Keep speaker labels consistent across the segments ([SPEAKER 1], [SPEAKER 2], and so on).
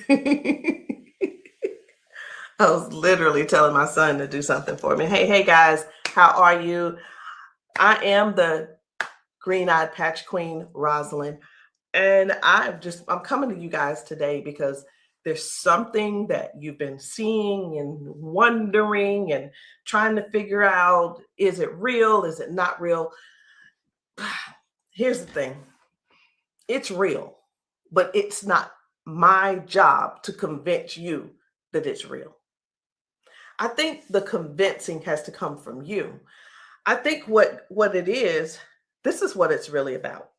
[SPEAKER 1] I was literally telling my son to do something for me. Hey guys, how are you? I am the green-eyed patch queen, Rosalind, and I'm coming to you guys today because there's something that you've been seeing and wondering and trying to figure out, is it real? Is it not real? Here's the thing. It's real, but it's not my job to convince you that it's real. I think the convincing has to come from you. I think what it is, this is what it's really about.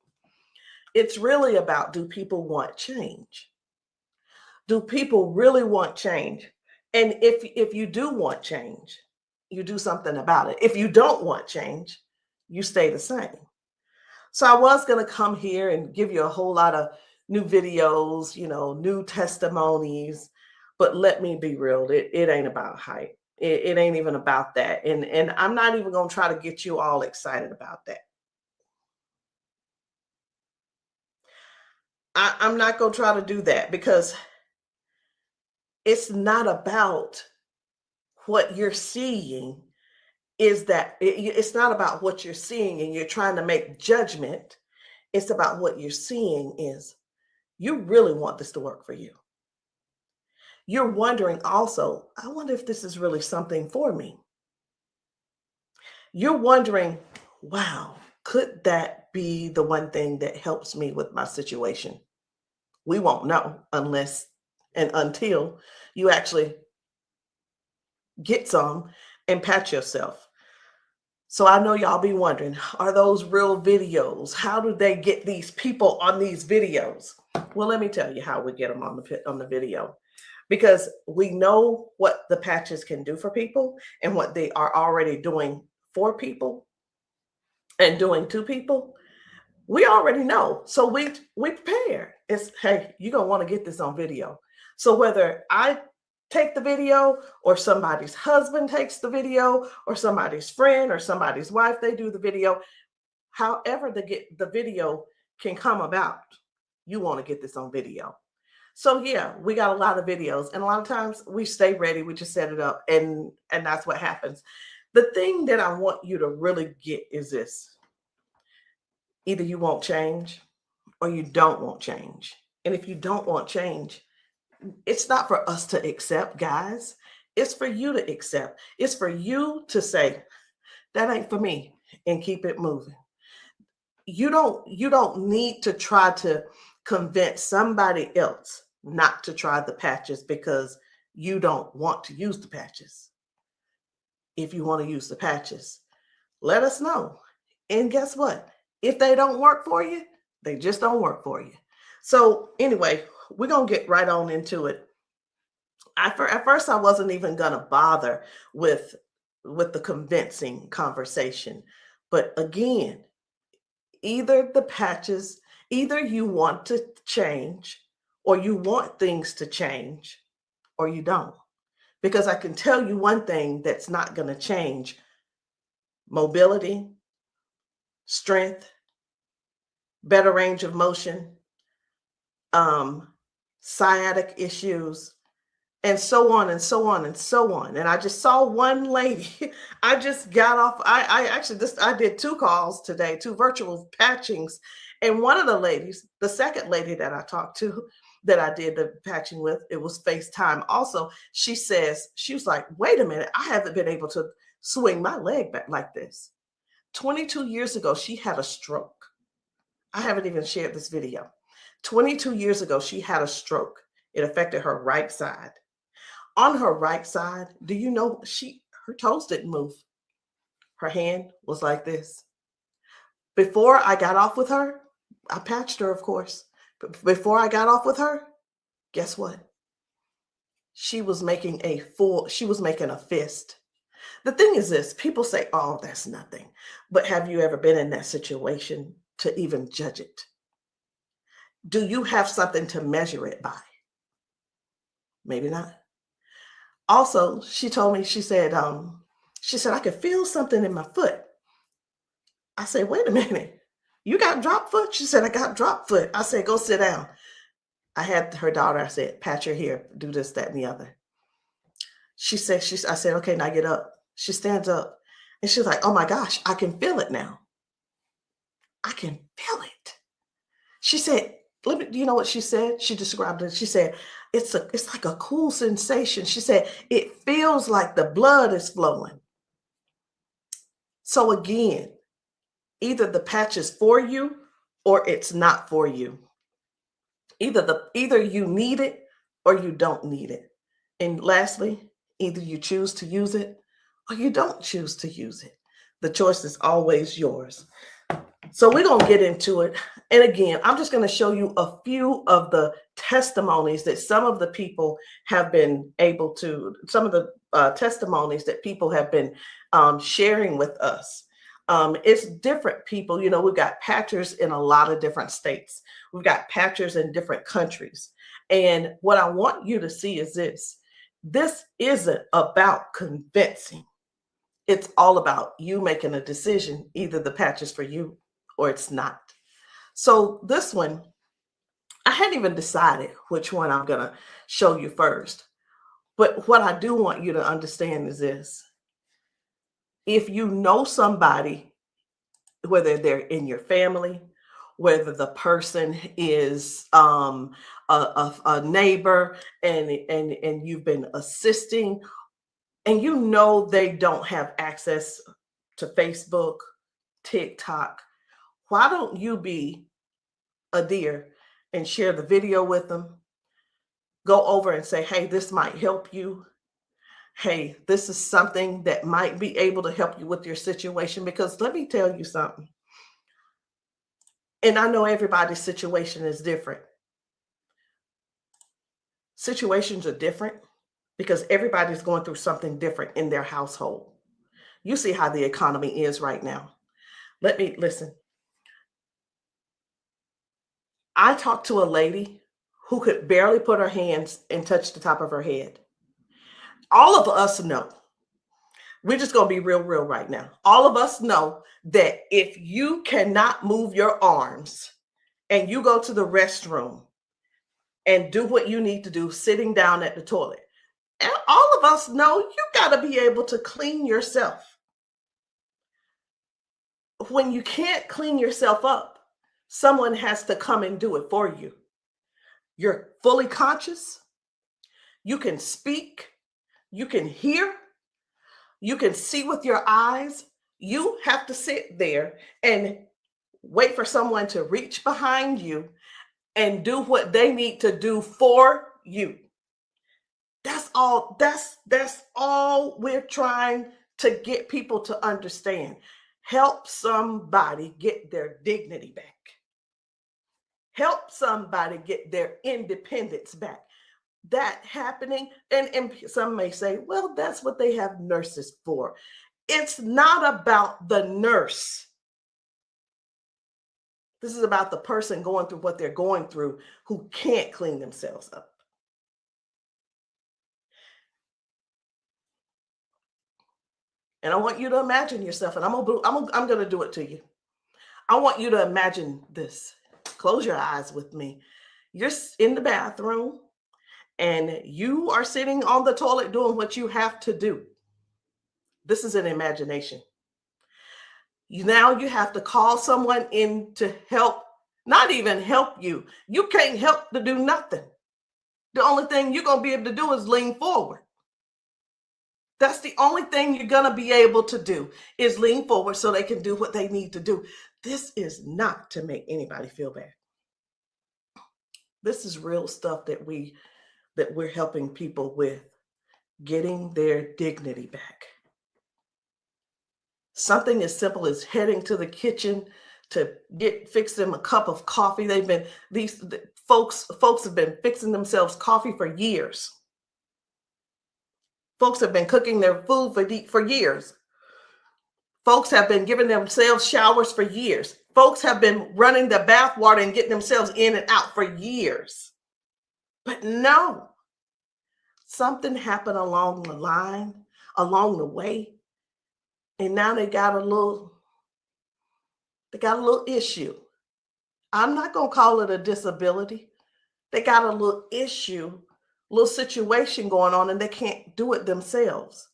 [SPEAKER 1] It's really about, do people want change? Do people really want change? And if you do want change, you do something about it. If you don't want change, you stay the same. So I was going to come here and give you a whole lot of new videos, new testimonies, but let me be real, it ain't about hype. It ain't even about that. And I'm not even going to try to get you all excited about that. I'm not going to try to do that because it's not about what you're seeing. It's not about what you're seeing and you're trying to make judgment. It's about what you're seeing is you really want this to work for you. You're wondering also, I wonder if this is really something for me. You're wondering, wow, could that be the one thing that helps me with my situation? We won't know unless and until you actually get some and patch yourself. So I know y'all be wondering, are those real videos? How do they get these people on these videos? Well, let me tell you how we get them on the video. Because we know what the patches can do for people and what they are already doing for people and doing to people. We already know. So we prepare. It's, hey, you're going to want to get this on video. So whether I take the video or somebody's husband takes the video or somebody's friend or somebody's wife, they do the video, however the video can come about, you want to get this on video. So yeah, we got a lot of videos, and a lot of times we stay ready. We just set it up, and that's what happens. The thing that I want you to really get is this: either you won't change, or you don't want change. And if you don't want change, it's not for us to accept, guys. It's for you to accept. It's for you to say, that ain't for me, and keep it moving. You don't need to try to convince somebody else not to try the patches because you don't want to use the patches. If you want to use the patches, let us know. And guess what? If they don't work for you, they just don't work for you. So anyway, we're going to get right on into it. At first, I wasn't even going to bother with the convincing conversation. But again, either the patches, either you want to change or you want things to change or you don't. Because I can tell you one thing that's not going to change: mobility, strength, better range of motion, sciatic issues, and so on and so on and so on. And I just saw one lady. I just got off. I did 2 calls today, 2 virtual patchings. And one of the ladies, the second lady that I talked to, that I did the patching with, it was FaceTime also. She was like, wait a minute, I haven't been able to swing my leg back like this. 22 years ago, she had a stroke. I haven't even shared this video. 22 years ago, she had a stroke. It affected her right side. On her right side, do you know her toes didn't move? Her hand was like this. Before I got off with her, I patched her, of course. But before I got off with her, guess what? She was making a fist. The thing is this: people say, oh, that's nothing. But have you ever been in that situation to even judge it? Do you have something to measure it by? Maybe not. Also, she told me, she said, I could feel something in my foot. I said, wait a minute, you got drop foot? She said, I got drop foot. I said, go sit down. I had her daughter, I said, pat your hair, do this, that, and the other. I said, okay, now get up. She stands up and she's like, oh my gosh, I can feel it now. I can feel it. She said, let me, you know what she said? She described it. She said, it's like a cool sensation. She said, it feels like the blood is flowing. So again, either the patch is for you or it's not for you. Either you need it or you don't need it. And lastly, either you choose to use it or you don't choose to use it. The choice is always yours. So we're going to get into it. And again, I'm just going to show you a few of the testimonies that some of the people have been able to, some of the testimonies that people have been sharing with us. It's different people. You know, we've got patchers in a lot of different states. We've got patchers in different countries. And what I want you to see is this. This isn't about convincing. It's all about you making a decision. Either the patch is for you or it's not. So this one, I hadn't even decided which one I'm going to show you first. But what I do want you to understand is this. If you know somebody, whether they're in your family, whether the person is a neighbor and you've been assisting, and you know they don't have access to Facebook, TikTok, why don't you be a dear and share the video with them? Go over and say, hey, this might help you. Hey, this is something that might be able to help you with your situation. Because let me tell you something. And I know everybody's situation is different. Situations are different because everybody's going through something different in their household. You see how the economy is right now. Listen. I talked to a lady who could barely put her hands and touch the top of her head. All of us know, we're just going to be real right now. All of us know that if you cannot move your arms and you go to the restroom and do what you need to do sitting down at the toilet, and all of us know you got to be able to clean yourself. When you can't clean yourself up, someone has to come and do it for you. You're fully conscious. You can speak. You can hear. You can see with your eyes. You have to sit there and wait for someone to reach behind you and do what they need to do for you. That's all. That's all we're trying to get people to understand. Help somebody get their dignity back. Help somebody get their independence back. That happening, and some may say, well, that's what they have nurses for. It's not about the nurse. This is about the person going through what they're going through who can't clean themselves up. And I want you to imagine yourself, and I'm going to do it to you. I want you to imagine this. Close your eyes with me. You're in the bathroom and you are sitting on the toilet doing what you have to do. This is an imagination. Now you have to call someone in to help, not even help you. You can't help to do nothing. The only thing you're going to be able to do is lean forward. That's the only thing you're going to be able to do is lean forward so they can do what they need to do. This is not to make anybody feel bad. This is real stuff that we're helping people with, getting their dignity back. Something as simple as heading to the kitchen to fix them a cup of coffee. These folks have been fixing themselves coffee for years. Folks have been cooking their food for years. Folks have been giving themselves showers for years. Folks have been running the bath water and getting themselves in and out for years. But no, something happened along the line, along the way, and now they got a little issue. I'm not going to call it a disability They got a little issue, little situation going on, and they can't do it themselves.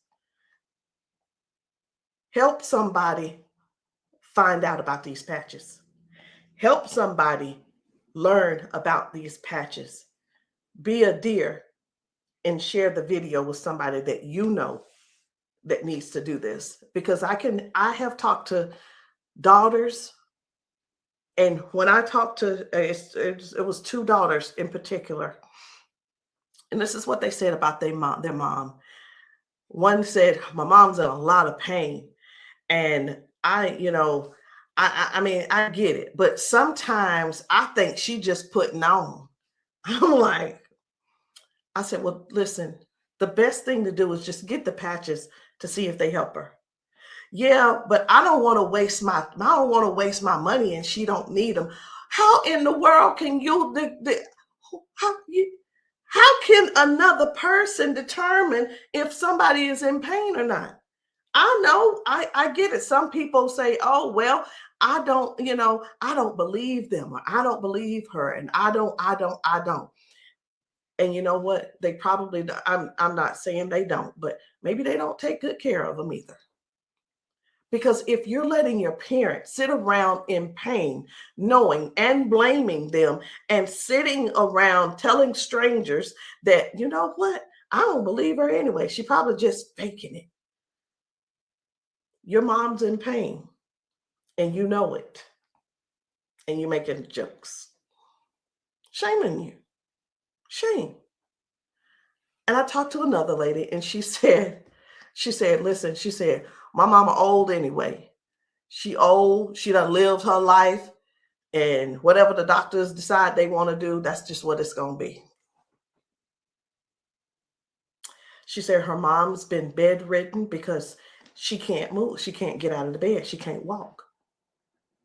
[SPEAKER 1] Help somebody find out about these patches. Help somebody learn about these patches. Be a dear and share the video with somebody that you know that needs to do this. Because I have talked to daughters, and when I talked to, it was two daughters in particular, and this is what they said about their mom. One said, my mom's in a lot of pain. And I mean, I get it, but sometimes I think she just putting on. I'm like, I said, well, listen, the best thing to do is just get the patches to see if they help her. Yeah, but I don't want to waste my money and she don't need them. How in the world can how can another person determine if somebody is in pain or not? I know, I get it. Some people say, oh, well, I don't believe them, or I don't believe her, and I don't. And you know what? They probably, I'm not saying they don't, but maybe they don't take good care of them either. Because if you're letting your parents sit around in pain, knowing and blaming them, and sitting around telling strangers that, you know what, I don't believe her anyway, she probably just faking it. Your mom's in pain and you know it, and you're making jokes. Shame on you. Shame. And I talked to another lady and she said, listen, she said, my mama old anyway. She old, she done lived her life, and whatever the doctors decide they want to do, that's just what it's going to be. She said her mom's been bedridden because she can't move. She can't get out of the bed. She can't walk.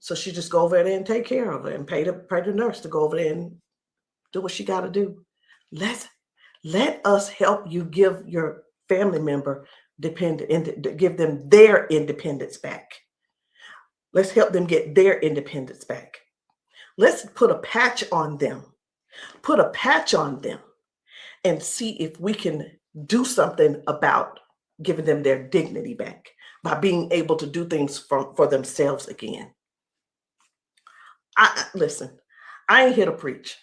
[SPEAKER 1] So she just go over there and take care of her and pay the nurse to go over there and do what she got to do. Let us help you give your family member give them their independence back. Let's help them get their independence back. Let's put a patch on them. Put a patch on them and see if we can do something about giving them their dignity back by being able to do things for themselves again. Listen, I ain't here to preach.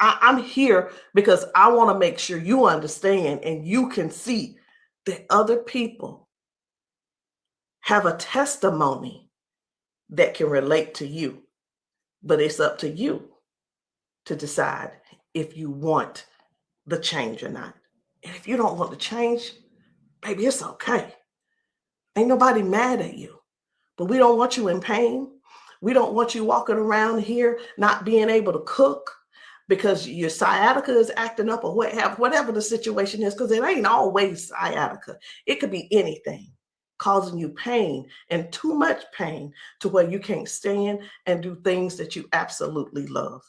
[SPEAKER 1] I'm here because I want to make sure you understand and you can see that other people have a testimony that can relate to you. But it's up to you to decide if you want the change or not. And if you don't want the change, baby, it's okay. Ain't nobody mad at you. But we don't want you in pain. We don't want you walking around here not being able to cook because your sciatica is acting up, or whatever the situation is, because it ain't always sciatica. It could be anything causing you pain, and too much pain to where you can't stand and do things that you absolutely love.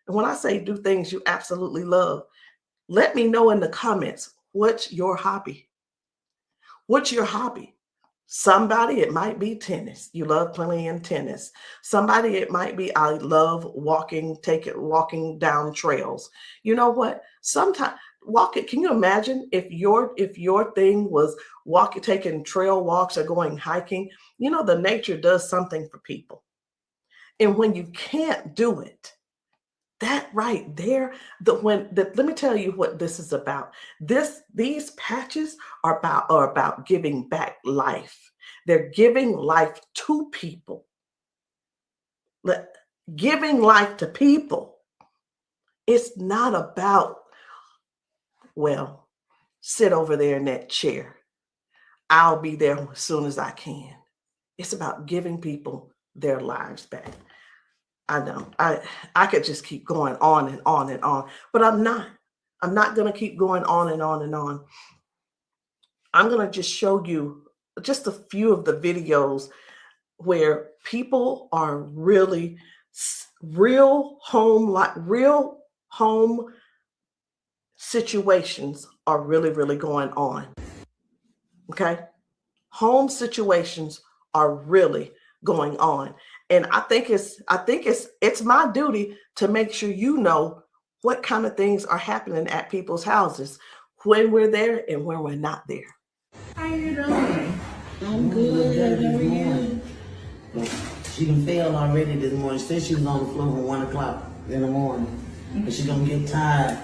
[SPEAKER 1] And when I say do things you absolutely love, let me know in the comments, what's your hobby? What's your hobby? Somebody, it might be tennis. You love playing tennis. Somebody, it might be, I love walking down trails. You know what? Sometimes walking, can you imagine if your thing was taking trail walks or going hiking? You know, the nature does something for people. And when you can't do it, that right there, let me tell you what this is about. These patches are about giving back life. They're giving life to people. Giving life to people. It's not about, well, sit over there in that chair. I'll be there as soon as I can. It's about giving people their lives back. I know I could just keep going on and on and on, but I'm not going to keep going on and on and on. I'm going to just show you just a few of the videos where people are really real home situations are really going on. Okay. Home situations are really going on. And I think it's my duty to make sure you know what kind of things are happening at people's houses when we're there and when we're not there.
[SPEAKER 2] How you doing? I'm good. How are you?
[SPEAKER 3] She done failed already this morning. She said she was on the floor from 1 o'clock in the morning. But she gonna get tired.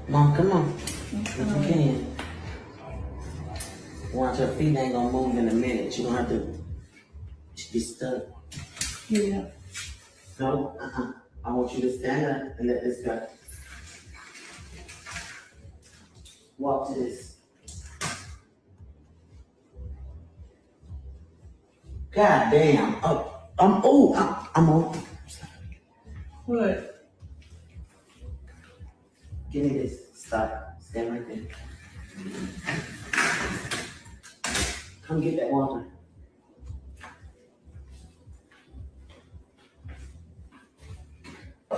[SPEAKER 3] Mom, come on. If you can. Watch, her feet ain't gonna move in a minute. She gonna have to be stuck.
[SPEAKER 2] Yeah.
[SPEAKER 3] No, I want you to stand up and let this go. Walk to this. God damn. I'm on.
[SPEAKER 2] What?
[SPEAKER 3] Give me this. Stop. Stand right there. Come get that water.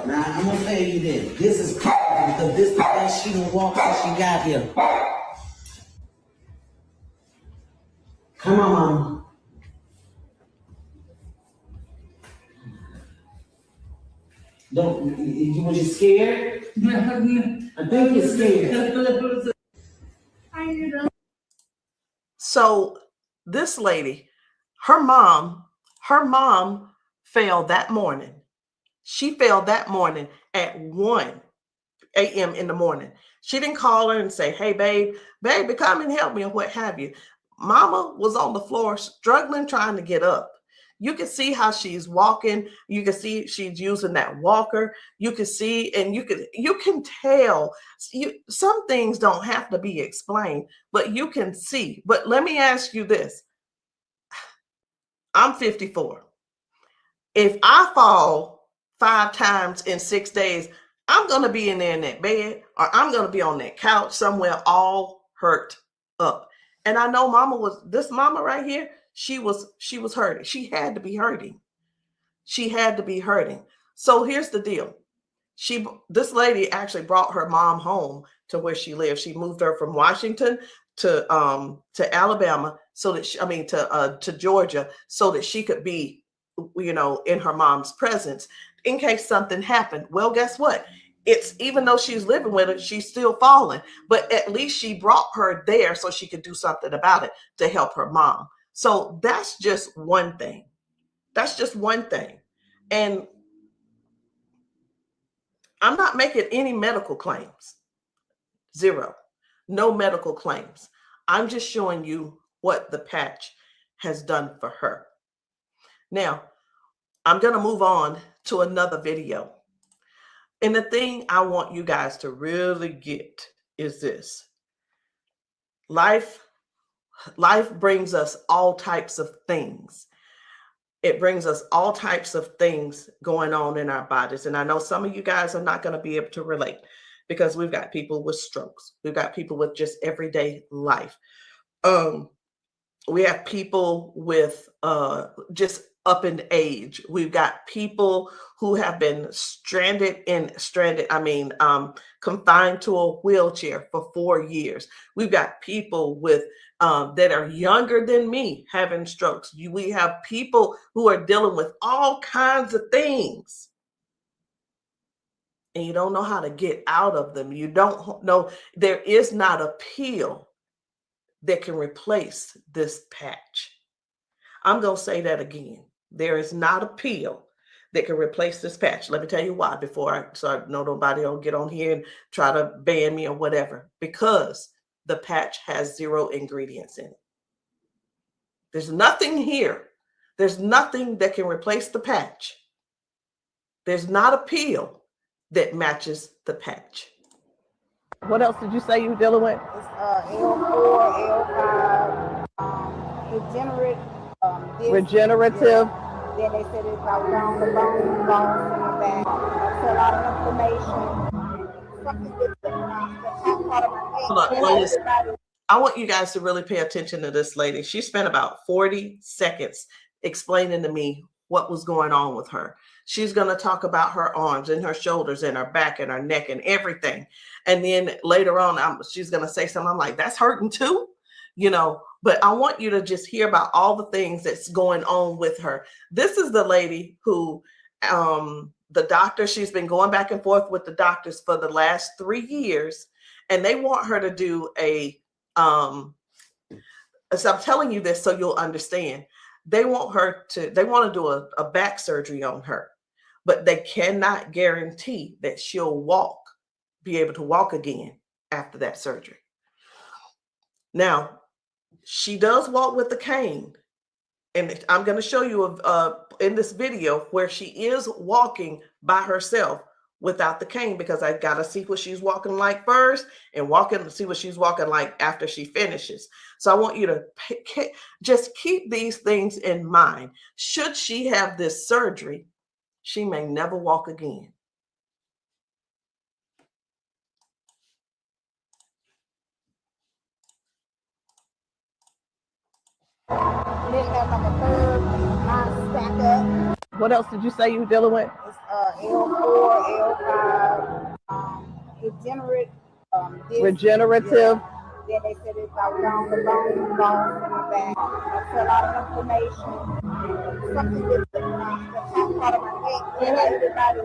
[SPEAKER 3] Now, I'm gonna tell you this. This is powerful because this is the best she done walked since she got here. Come on, Mama. Don't, was you scared? I think you're scared.
[SPEAKER 2] How you doing?
[SPEAKER 1] So this lady, her mom fell that morning. She fell that morning at 1 a.m. in the morning. She didn't call her and say, hey, baby, come and help me, or what have you. Mama was on the floor struggling, trying to get up. You can see how she's walking. You can see she's using that walker. You can see, and you can tell. Some things don't have to be explained, but you can see. But let me ask you this. I'm 54. If I fall 5 times in 6 days, I'm going to be in there in that bed, or I'm going to be on that couch somewhere all hurt up. And I know this mama right here, she was hurting. She had to be hurting. She had to be hurting. So here's the deal. This lady actually brought her mom home to where she lived. She moved her from Washington to Alabama to Georgia, so that she could be, in her mom's presence in case something happened. Well, guess what? It's, even though she's living with her, she's still falling, but at least she brought her there so she could do something about it to help her mom. So that's just one thing. That's just one thing. And I'm not making any medical claims. Zero. No medical claims. I'm just showing you what the patch has done for her. Now, I'm going to move on to another video. And the thing I want you guys to really get is this. Life brings us all types of things. It brings us all types of things going on in our bodies. And I know some of you guys are not going to be able to relate, because we've got people with strokes. We've got people with just everyday life. We have people with just up in age. We've got people who have been confined to a wheelchair for 4 years. We've got people with that are younger than me having strokes. We have people who are dealing with all kinds of things, and you don't know how to get out of them. You don't know. There is not a pill that can replace this patch. I'm going to say that again. There is not a pill that can replace this patch. Let me tell you why, so I know nobody will get on here and try to ban me or whatever. Because the patch has 0 ingredients in it. There's nothing here. There's nothing that can replace the patch. There's not a pill that matches the patch. What else did you say you were dealing with?
[SPEAKER 4] It's L4, L5,
[SPEAKER 1] regenerative.
[SPEAKER 4] Yeah. Then they said it's about down the bones in the back. That's a lot of inflammation. Something that's part of my head.
[SPEAKER 1] I want you guys to really pay attention to this lady. She spent about 40 seconds explaining to me what was going on with her. She's going to talk about her arms and her shoulders and her back and her neck and everything. And then later on, she's going to say something. I'm like, that's hurting too, but I want you to just hear about all the things that's going on with her. This is the lady who the doctor, she's been going back and forth with the doctors for the last 3 years, and they want her to do a so I'm telling you this so you'll understand. They want to do a back surgery on her, but they cannot guarantee that she'll be able to walk again after that surgery. Now, she does walk with the cane, and I'm going to show you in this video where she is walking by herself without the cane, because I got to see what she's walking like first and see what she's walking like after she finishes. So I want you to just keep these things in mind. Should she have this surgery, she may never walk again.
[SPEAKER 4] Then have like a third line stack up.
[SPEAKER 1] What else did you say you were dealing with?
[SPEAKER 4] It's L4, L5,
[SPEAKER 1] Regenerative.
[SPEAKER 4] Yeah. Then they said it's like down the bones in the back. That's a lot of inflammation. Something with the top part of my neck. And everybody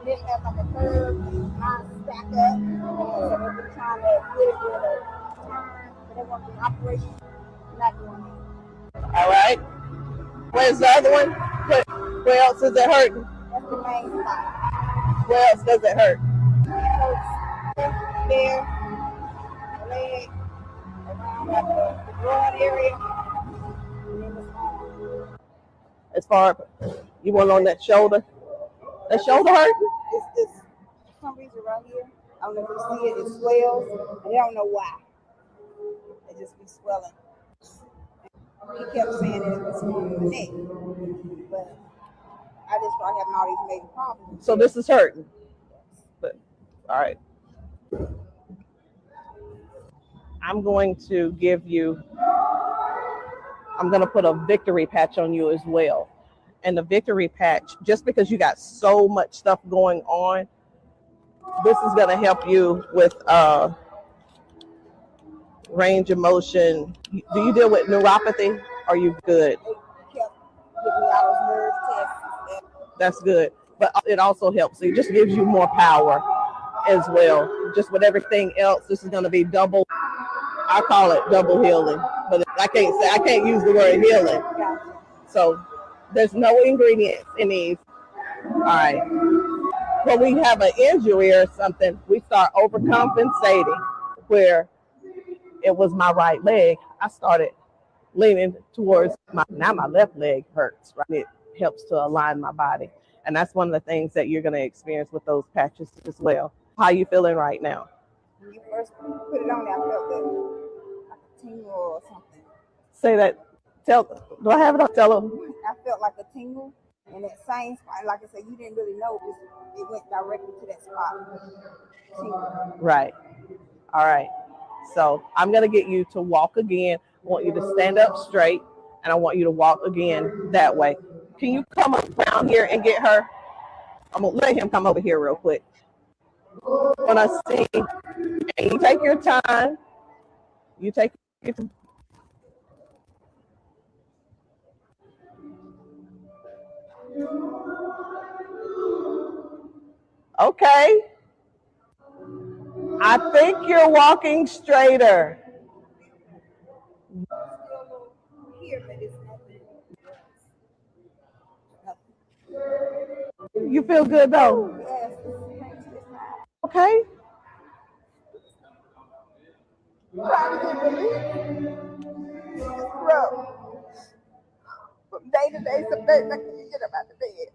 [SPEAKER 4] didn't have like a third line stack up. So they've been trying to get it with a turn, but they want the operation. Not doing it.
[SPEAKER 1] All right. Where's the other one? Where else is it hurting?
[SPEAKER 4] That's the main spot.
[SPEAKER 1] Where else does it hurt?
[SPEAKER 4] It hurts there, leg, around like the broad area, and then the arm.
[SPEAKER 1] As far you want on that shoulder? That shoulder hurt?
[SPEAKER 4] It's for some reason right here. I don't know if you see it. It swells, and I don't know why. It just be swelling. He kept saying that it was from the neck, but I just started having all these major problems.
[SPEAKER 1] So this is hurting. But all right. I'm going to put a victory patch on you as well. And the victory patch, just because you got so much stuff going on, this is going to help you with range of motion. Do you deal with neuropathy? Are you good?
[SPEAKER 4] They kept giving me all those nerve tests.
[SPEAKER 1] That's good. But it also helps. It just gives you more power as well. Just with everything else, this is going to be double. I call it double healing, but I can't use the word healing. So there's no ingredients in these. All right. When we have an injury or something, we start overcompensating. Where it was my right leg, I started leaning towards my left leg hurts, right? It helps to align my body. And that's one of the things that you're going to experience with those patches as well. How you feeling right now?
[SPEAKER 4] When you first put it on there, I felt like a tingle or something.
[SPEAKER 1] Say that. Do I have it on? Tell them.
[SPEAKER 4] I felt like a tingle in that same spot. Like I said, you didn't really know it went directly to that spot. Tingle.
[SPEAKER 1] Right. All right. So I'm going to get you to walk again. I want you to stand up straight, and I want you to walk again that way. Can you come around here and get her? I'm going to let him come over here real quick. When I sing, and you take your time. You take your time. Okay. I think you're walking straighter. You feel good though? Okay.
[SPEAKER 4] Trying to get relief. Bro. From day to day, some days I can't get up out of bed.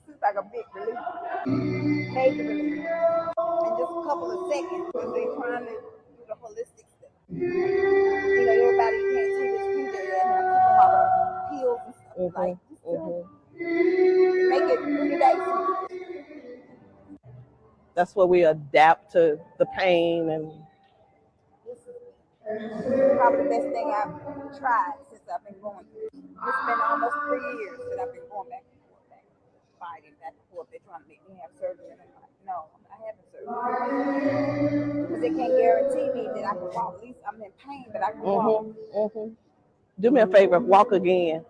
[SPEAKER 4] It's like a big relief. Major relief. In just a couple of seconds, because they're trying to do the holistic stuff. You know, everybody can't see this picture and have to come out of pills and stuff like make it 3 days.
[SPEAKER 1] That's where we adapt to the pain, and
[SPEAKER 4] this is probably the best thing I've tried since I've been going through. It's been almost 3 years that I've been going back and forth, fighting back and forth. They're trying to make me have surgery, and I'm like, no, I'm not having surgery because they can't guarantee me that I can walk. At least I'm in pain, but I can walk.
[SPEAKER 5] Do me a favor, walk again,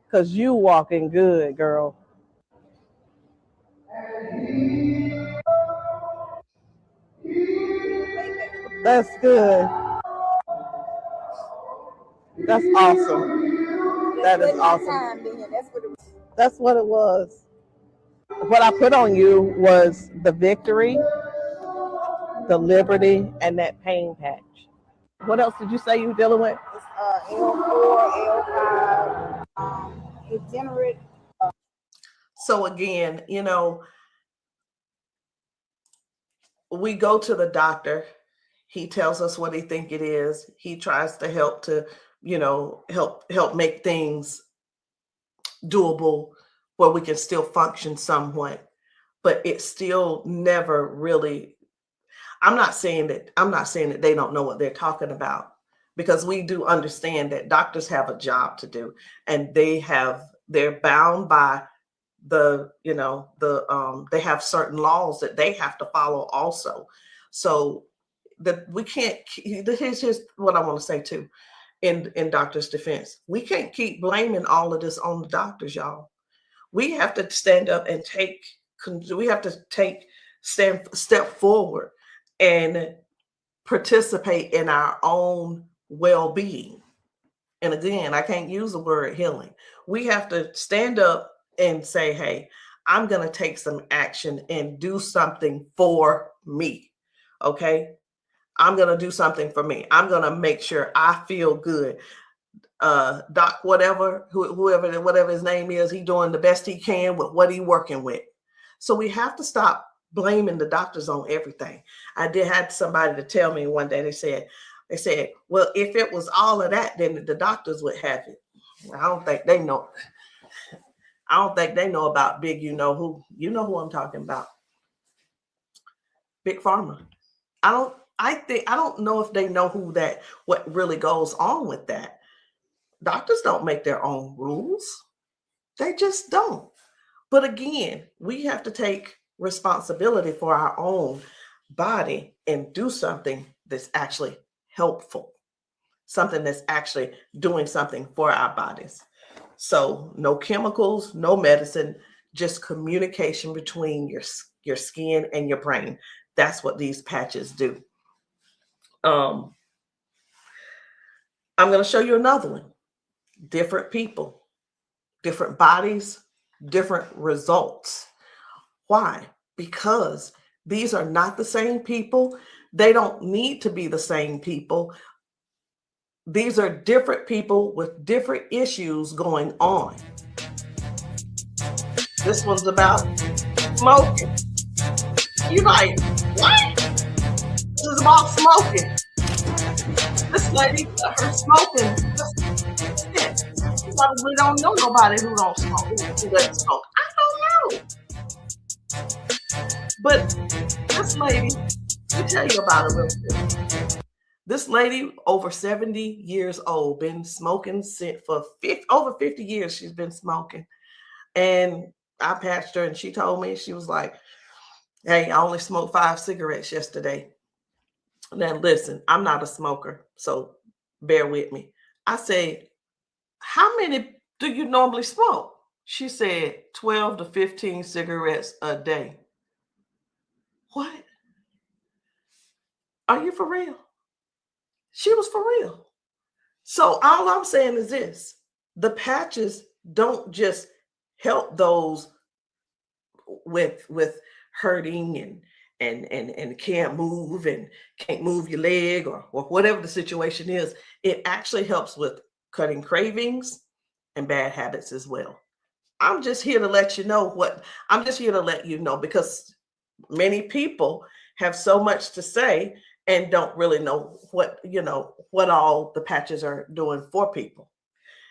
[SPEAKER 5] because you walking good, girl. That's good. That's awesome. That is awesome. That's what it was. What I put on you was the victory, the liberty, and that pain patch. What else did you say you were dealing with?
[SPEAKER 4] It's L4, L5, degenerate.
[SPEAKER 1] So again, we go to the doctor. He tells us what he think it is. He tries to help help make things doable where we can still function somewhat, but it's still never really. I'm not saying that they don't know what they're talking about, because we do understand that doctors have a job to do, and they're bound by they have certain laws that they have to follow also. So that we can't. Here's what I want to say too, in doctors' defense, we can't keep blaming all of this on the doctors, y'all. We have to stand up and step forward and participate in our own well-being. And again, I can't use the word healing. We have to stand up and say, hey, I'm going to take some action and do something for me. Okay. I'm going to do something for me. I'm going to make sure I feel good. Doc, whatever his name is, he's doing the best he can with what he's working with. So we have to stop blaming the doctors on everything. I had somebody to tell me one day, they said, well, if it was all of that, then the doctors would have it. I don't think they know. I don't think they know about big, you know who I'm talking about. Big Pharma. I don't know if they know what really goes on with that. Doctors don't make their own rules. They just don't. But again, we have to take responsibility for our own body and do something that's actually helpful, something that's actually doing something for our bodies. So no chemicals, no medicine, just communication between your skin and your brain. That's what these patches do. I'm going to show you another one. Different people, different bodies, different results. Why? Because these are not the same people. They don't need to be the same people. These are different people with different issues going on. This one's about smoking. You're like, what? This is about smoking. This lady, her smoking. You probably don't know nobody who don't smoke, who doesn't smoke. I don't know. But this lady, let me tell you about her real quick. This lady, over 70 years old, been smoking for over 50 years. She's been smoking. And I patched her, and she told me, she was like, hey, I only smoked 5 cigarettes yesterday. Now, listen, I'm not a smoker, so bear with me. I said, how many do you normally smoke? She said 12 to 15 cigarettes a day. What? Are you for real? She was for real. So all I'm saying is this: the patches don't just help those with hurting and can't move and can't move your leg or whatever the situation is. It actually helps with cutting cravings and bad habits as well. I'm just here to let you know because many people have so much to say and don't really know what all the patches are doing for people.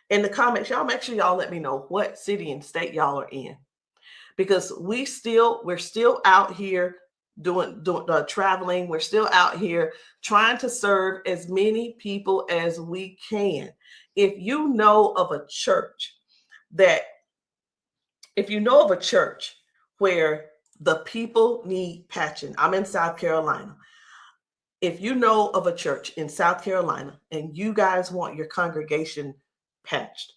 [SPEAKER 1] In the comments, y'all make sure y'all let me know what city and state y'all are in, because we're still out here doing traveling. We're still out here trying to serve as many people as we can. If you know of a church where the people need patching, I'm in South Carolina. if you know of a church in South Carolina and you guys want your congregation patched,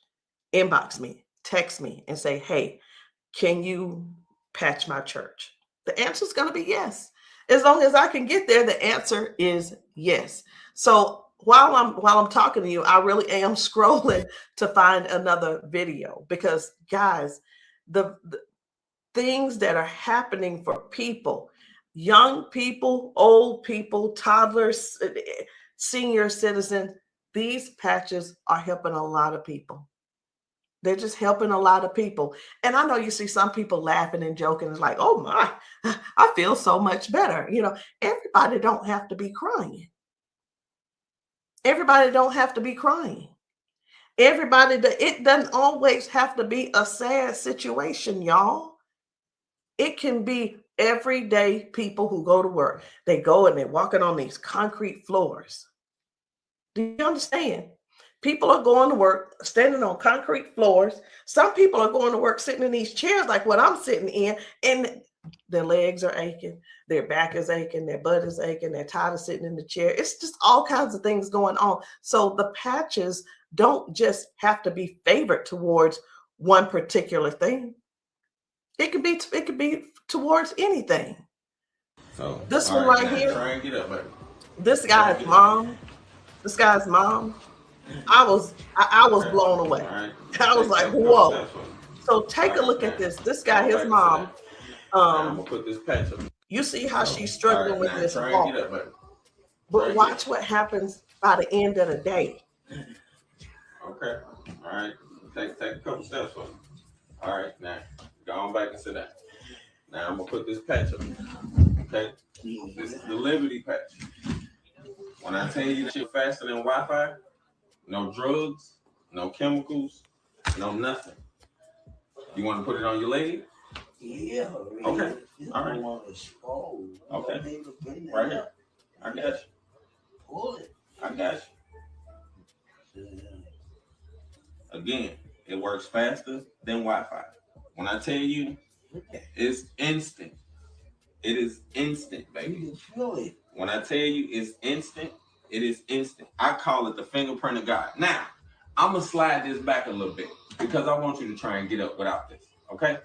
[SPEAKER 1] inbox me, text me, and say, hey, can you patch my church? The answer is going to be yes. As long as I can get there, the answer is yes. So while I'm talking to you, I really am scrolling to find another video, because guys, the things that are happening for people, young people, old people, toddlers, senior citizens, these patches are helping a lot of people. They're just helping a lot of people. And I know you see some people laughing and joking. It's like, oh my, I feel so much better. You know, everybody don't have to be crying. Everybody don't have to be crying. It doesn't always have to be a sad situation, y'all. It can be everyday people who go to work. They go and they're walking on these concrete floors. Do you understand? People are going to work, standing on concrete floors. Some people are going to work sitting in these chairs like what I'm sitting in, and their legs are aching, their back is aching, their butt is aching, they're tired of sitting in the chair. It's just all kinds of things going on. So the patches don't just have to be favored towards one particular thing. It could be towards anything.
[SPEAKER 6] So
[SPEAKER 1] this one right here,
[SPEAKER 6] try and get up, baby.
[SPEAKER 1] This guy's mom, I was blown away.
[SPEAKER 6] Right.
[SPEAKER 1] I was like, whoa. So take a look at this. This guy, his mom,
[SPEAKER 6] I'm gonna put this patch up.
[SPEAKER 1] you see how she's struggling with this
[SPEAKER 6] Try and
[SPEAKER 1] walk.
[SPEAKER 6] get up, baby.
[SPEAKER 1] But watch what happens by the end of the day.
[SPEAKER 6] Okay. All right. Take a couple steps for me. All right. Now go on back and sit down. Now I'm gonna put this patch up. Okay. This is the Liberty patch. When I tell you that you're faster than Wi-Fi, no drugs, no chemicals, no nothing. You want to put it on your leg?
[SPEAKER 3] Yeah.
[SPEAKER 6] Okay. All right.
[SPEAKER 3] Okay.
[SPEAKER 6] Right here. I got you.
[SPEAKER 3] Pull it.
[SPEAKER 6] I got you. Again, it works faster than Wi-Fi. When I tell you, it's instant. It is instant, baby.
[SPEAKER 3] You can feel it.
[SPEAKER 6] When I tell you it's instant, it is instant. I call it the fingerprint of God. Now, I'm going to slide this back a little bit because I want you to try and get up without this, okay?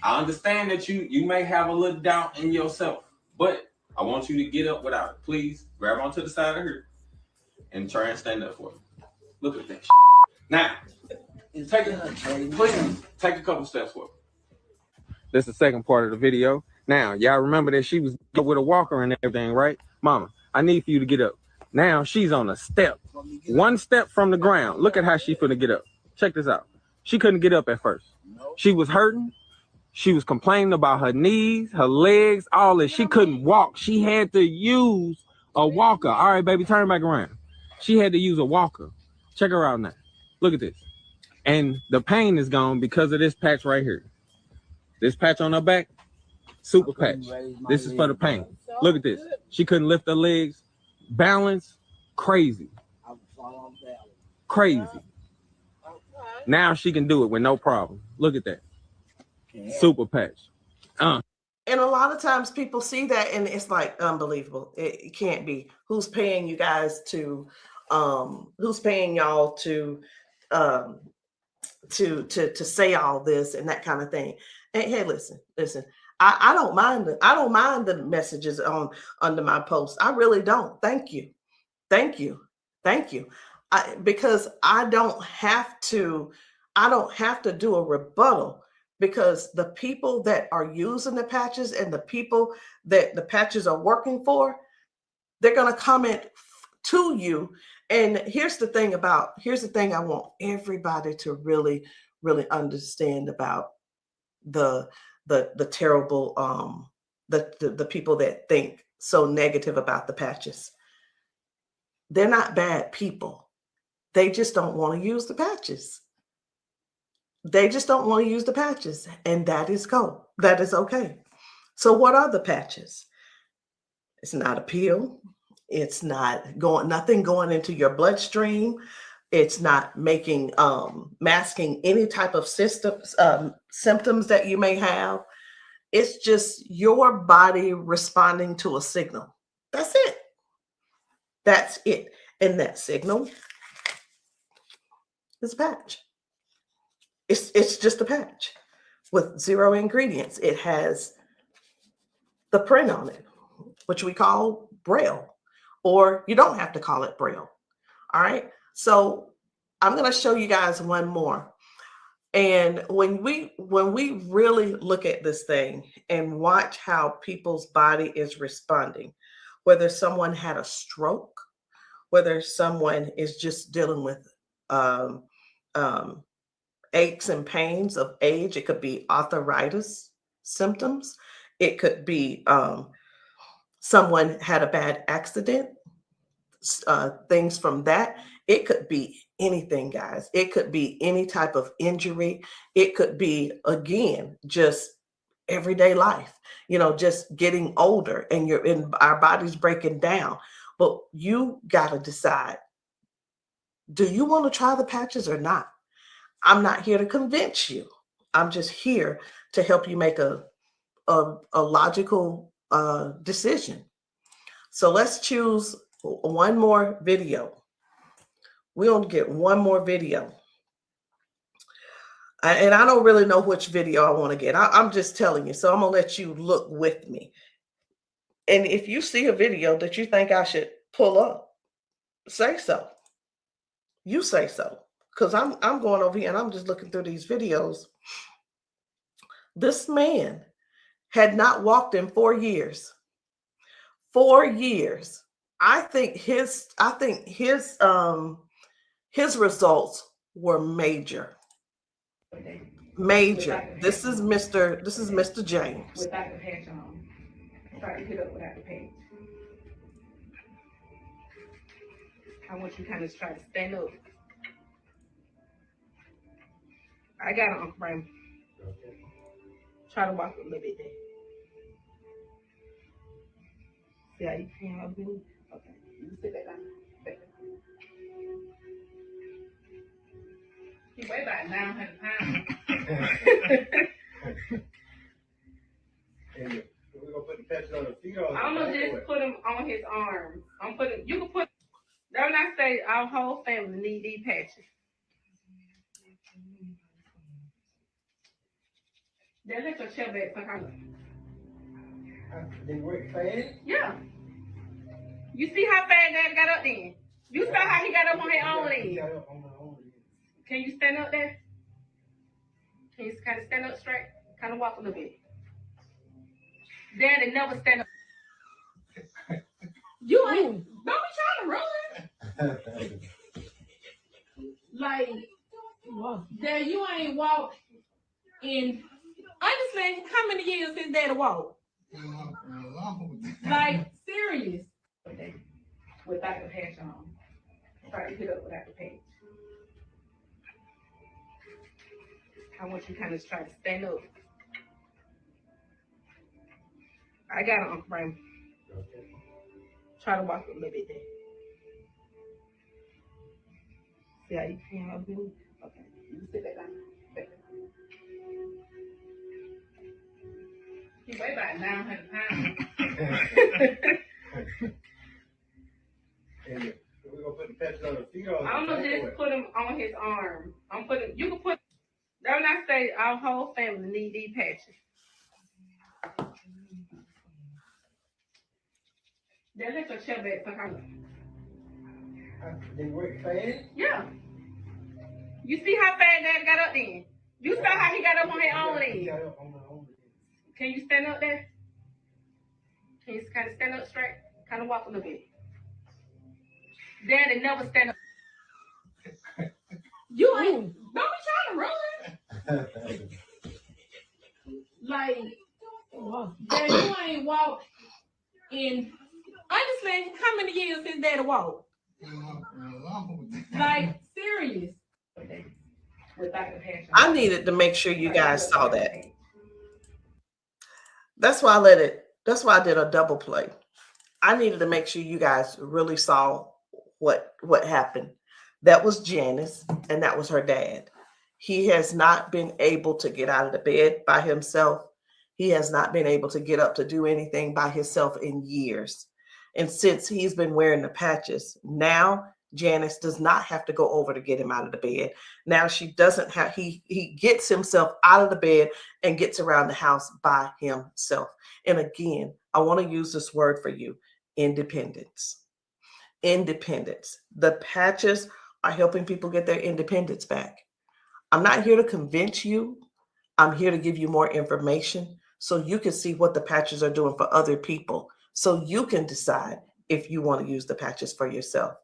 [SPEAKER 6] I understand that you may have a little doubt in yourself, but I want you to get up without it. Please grab onto the side of here and try and stand up for me. Look at that shit. Now, please take a couple steps forward. This is the second part of the video. Now, y'all remember that she was with a walker and everything, right? Mama, I need for you to get up. Now she's on a step. One step from the ground. Look at how she finna get up. Check this out. She couldn't get up at first. She was hurting. She was complaining about her knees, her legs, all this. She couldn't walk. She had to use a walker. All right, baby, turn back around. She had to use a walker. Check her out now. Look at this. And the pain is gone because of this patch right here. This patch on her back, super patch. This is for the pain. Look at this. She couldn't lift her legs. Balance, crazy. Crazy. Now she can do it with no problem. Look at that. Super patch.
[SPEAKER 1] And a lot of times people see that and it's like unbelievable. It can't be. Who's paying you guys to who's paying y'all to say all this and that kind of thing. And hey, listen. I don't mind the messages under my post. I really don't. Thank you. Because I don't have to do a rebuttal, because the people that are using the patches and the people that the patches are working for, they're going to comment to you. And here's the thing I want everybody to really, really understand about the terrible, the people that think so negative about the patches. They're not bad people. They just don't want to use the patches. They just don't want to use the patches. And that is okay. So what are the patches? It's not a pill. It's nothing going into your bloodstream. It's not masking any type of symptoms that you may have. It's just your body responding to a signal. That's it. That's it. And that signal is a patch. It's just a patch with 0 ingredients. It has the print on it, which we call Braille, or you don't have to call it Braille. All right. So I'm going to show you guys one more. And when we really look at this thing and watch how people's body is responding, whether someone had a stroke, whether someone is just dealing with aches and pains of age, it could be arthritis symptoms, it could be someone had a bad accident, things from that. It could be anything, guys. It could be any type of injury. It could be, again, just everyday life, just getting older and our body's breaking down. But you got to decide, do you want to try the patches or not? I'm not here to convince you. I'm just here to help you make a logical decision. So let's choose one more video. We only get one more video. And I don't really know which video I want to get. I'm just telling you. So I'm going to let you look with me. And if you see a video that you think I should pull up, say so. You say so. Because I'm going over here and I'm just looking through these videos. This man had not walked in 4 years. 4 years. I think his results were major. Major. This is Mr. James.
[SPEAKER 7] Without the patch on. Try to get up without the patch. I want you to kind of try to stand up. I got it, Uncle Brian. Try to walk a little bit there. See how you can help me? Okay. You sit back down. Back down. He weigh about 900 pounds.
[SPEAKER 8] And we're gonna put the patches on the feet or
[SPEAKER 7] I'm gonna just put them on his arms. You can put, that when I say our whole family need these patches. Then let your chair back some
[SPEAKER 8] they work fast.
[SPEAKER 7] Yeah. You see how fast Dad got up then? You saw how he got up on his own leg. Can you stand up there? Can you kind of stand up straight? Kind of walk a little bit. Daddy never stand up. You ain't, don't be trying to run. Like, Dad, you ain't walked in, honestly, how many years since Daddy walked? Like, serious. Without the patch on. Try to get up without the patch. I want you to kind of try to stand up. I got it, Uncle Brian. Try to walk a little bit there. See how you can help me? Okay. You sit back down. Back down. He weigh about 900 pounds.
[SPEAKER 8] And we're gonna put the patches on the feet or
[SPEAKER 7] I'm gonna just put them on his arms. You can put, that when I say our whole family need these patches. Then let your chair back some
[SPEAKER 8] they work fast.
[SPEAKER 7] Yeah. You see how fast Dad got up then? You saw how he got up on his own leg. Can you stand up there? Can you kind of stand up straight? Kind of walk a little bit. Daddy never stand up. You ain't, don't be trying to run. Like, Dad, you ain't walked in, honestly, how many years since Daddy walked? Like, serious. Without the patch on.
[SPEAKER 1] I needed to make sure you guys saw that. That's why I did a double play. I needed to make sure you guys really saw what happened. That was Janice, and that was her dad. He has not been able to get out of the bed by himself. He has not been able to get up to do anything by himself in years. And since he's been wearing the patches, now Janice does not have to go over to get him out of the bed. Now she doesn't have, he gets himself out of the bed and gets around the house by himself. And again, I want to use this word for you, independence. Independence. The patches are helping people get their independence back. I'm not here to convince you. I'm here to give you more information so you can see what the patches are doing for other people, so you can decide if you want to use the patches for yourself.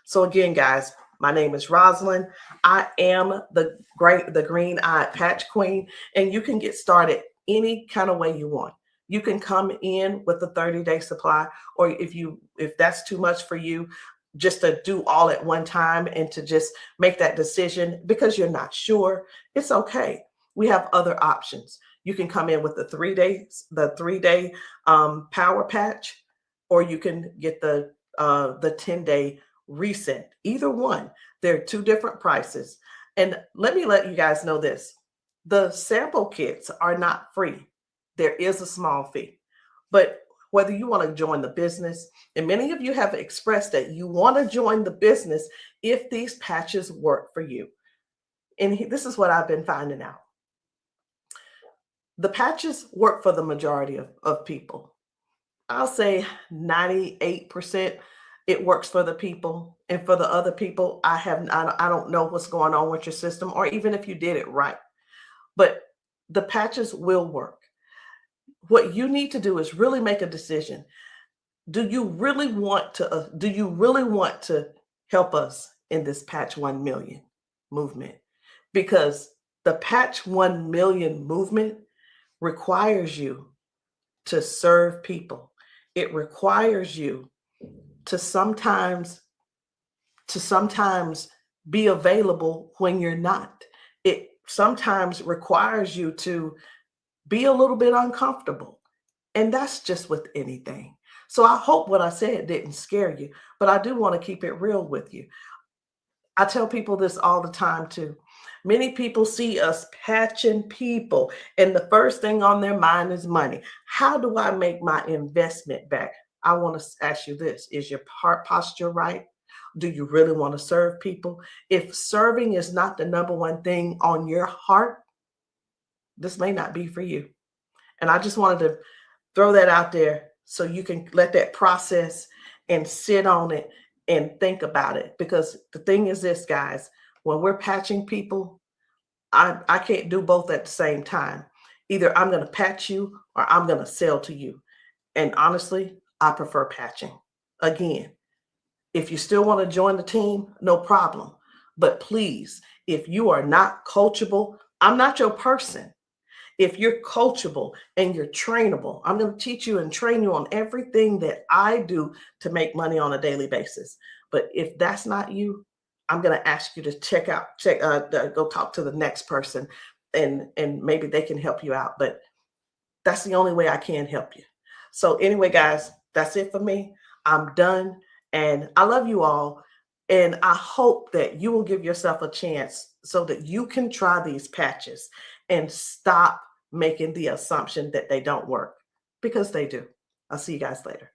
[SPEAKER 1] So again, guys, my name is Rosalind. I am the green-eyed patch queen, and you can get started any kind of way you want. You can come in with a 30-day supply, or if that's too much for you, just to do all at one time and to just make that decision because you're not sure, it's okay. We have other options. You can come in with the 3-day power patch, or you can get the 10-day reset. Either one. There are two different prices. And let me let you guys know this. The sample kits are not free. There is a small fee. But whether you want to join the business, and many of you have expressed that you want to join the business if these patches work for you. And this is what I've been finding out. The patches work for the majority of people. I'll say 98% it works for the people. And for the other people, I don't know what's going on with your system, or even if you did it right. But the patches will work. What you need to do is really make a decision. Do you really want to help us in this Patch 1 Million movement? Because the Patch 1 Million movement requires you to serve people. It requires you to sometimes be available when you're not. It sometimes requires you to be a little bit uncomfortable. And that's just with anything. So I hope what I said didn't scare you, but I do want to keep it real with you. I tell people this all the time too. Many people see us patching people, and the first thing on their mind is money. How do I make my investment back? I want to ask you this. Is your heart posture right? Do you really want to serve people? If serving is not the number one thing on your heart, this may not be for you. And I just wanted to throw that out there so you can let that process and sit on it and think about it. Because the thing is this, guys, when we're patching people, I can't do both at the same time. Either I'm going to patch you or I'm going to sell to you. And honestly, I prefer patching. Again, if you still want to join the team, no problem. But please, if you are not coachable, I'm not your person. If you're coachable and you're trainable, I'm going to teach you and train you on everything that I do to make money on a daily basis. But if that's not you, I'm going to ask you to go talk to the next person, and maybe they can help you out. But that's the only way I can help you. So anyway, guys, that's it for me. I'm done. And I love you all. And I hope that you will give yourself a chance so that you can try these patches and stop making the assumption that they don't work, because they do. I'll see you guys later.